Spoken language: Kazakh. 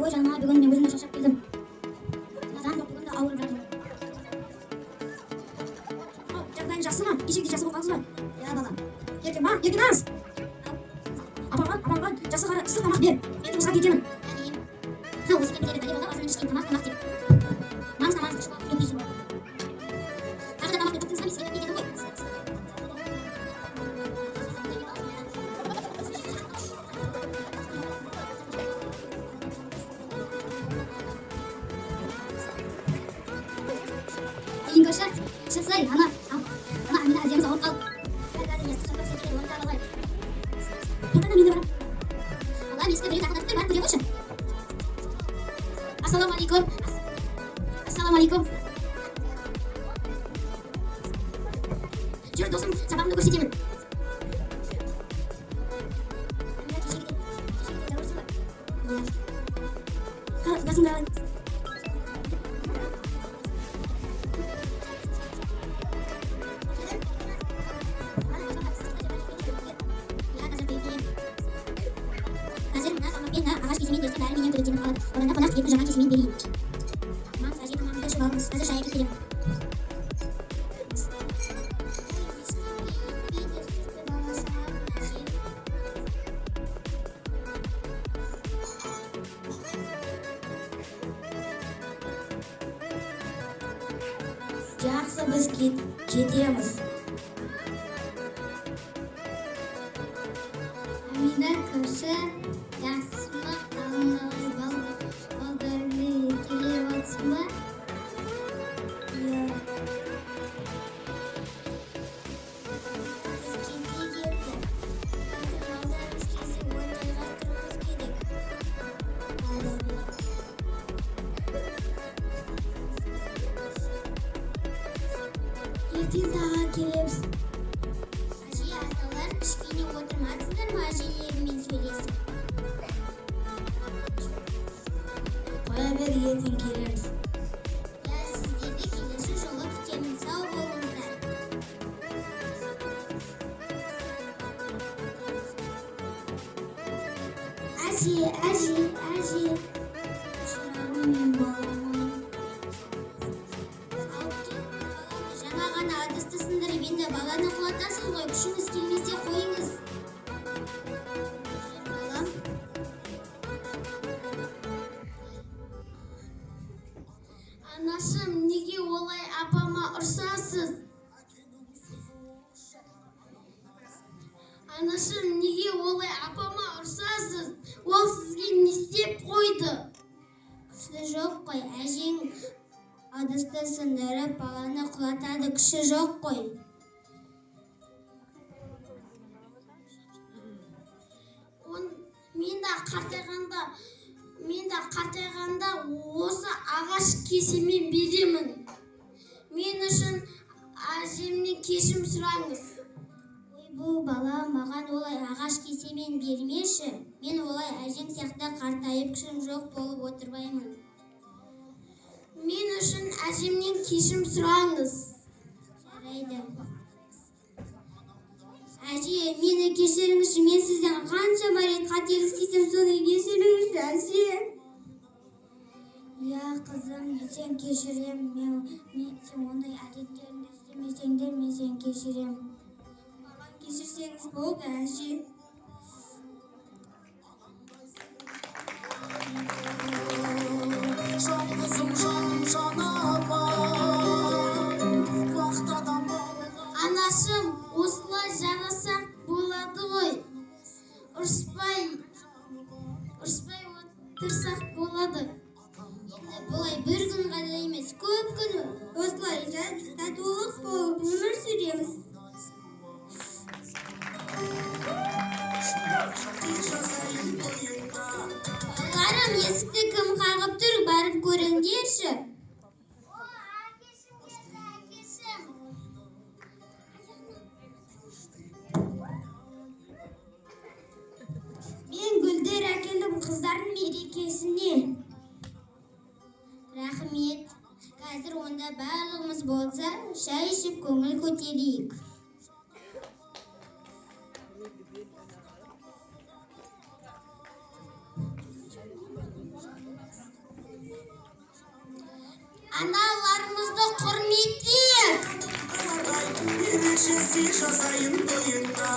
Ой жаным, бүгін мен өзім шаршап келдім. Азан бүгін де ауырып жатырмын. Жағдайың жақсы ма? Кешегідей жақсы болып қалдыңыз ба? Ja, балам. Еркебас. Апамға жақсы қара ыстық тамақ бер. Мен жұмысқа кетемін. Осы пен береді, бала азымен ішкен тамақ деп. Маңыз ішіп алып үйренбейсің ғой. Тағы да тамақ деп бақтыңыз ба? Мен сені дедім ғой. Көрші, шықсай, ана Амина әдеміз ауырып қалды. Тоқтана, мен де барам. Алла, мен сізді біреу тақыдатып тұр, барып көре қойшы. Ассалаумағалейкум. Ассалаумағалейкум. Жүр, досым, сабағымды көрсетемін. Басымды алайын. Ағаш кесемен берсем бәрі менен күдіктеніп қалады. Одан да қонақ етін жаңа кесемен берейін. Маңыз әже тамағымды ішіп алыңыз. Қазір шай әкеліп келемін. Жақсы, біз кетеміз. Амина көрші. Жақсыма қалыңалай балдарды келіп атсын ба? Біз кете келді. Балдарымыз келсе ондайға тұрмыз керек. Ертең тағы келеміз. Әже, аталар кішкене отырмадыңдар ма әжелерімен сөйлесіп? Қоя бер, ертең келеміз. Я сіздерді келесі жолы күтемін. Сау болыңыздар. Әже. Шырағым мен баламын. Жаңа ғана ыдысты сындырып енді баланы құлатасыз ғой. Күшіңіз келмесе қойыңыз. Балам. Анашым, неге олай апама ұрсасыз? Анашым, неге олай апама ұрсасыз? Ол сізге не істеп қойды? Күші жоқ қой, әжең ыдысты сындырып баланы құлатады, күші жоқ қой. Мен де қартайғанда осы ағаш кесемен беремін. Мен үшін әжемнен кешірім сұраңыз. Ой, бұл бала маған олай ағаш кесемен бермеші. Мен олай әжең сияқты қартайып күшім жоқ болып отырмаймын. Мен үшін әжемнен кешірім сұраңыз. Жарайды. Әже, мені кешіріңізші, мен сізден қаншама рет қателік істесем, соны кешіріңізші, әже. Я, қызым, сен кешірем. Сен ондай әдеттеріңді істемесеңдер, мен сен кешірем. Маған кешірсеңіз болды, әже. Жалғызым жаным Анашым, осылай жарасақ болады ғой. Ұрыспай отырсақ болады. Енді бұлай бір күн ғана емес, көп күн осылай татулық болып өмір сүреміз. Балаларым, есікті кім қағып тұр, барып көріңдерші. Мен гүлдер әкелдім қыздардың мерекесіне. Рахмет. Қазір онда барлығымыз болса, шай ішіп көңіл көтерейік. аналарымызды құрметтейік. Ерекше сый жасайын тойыңда.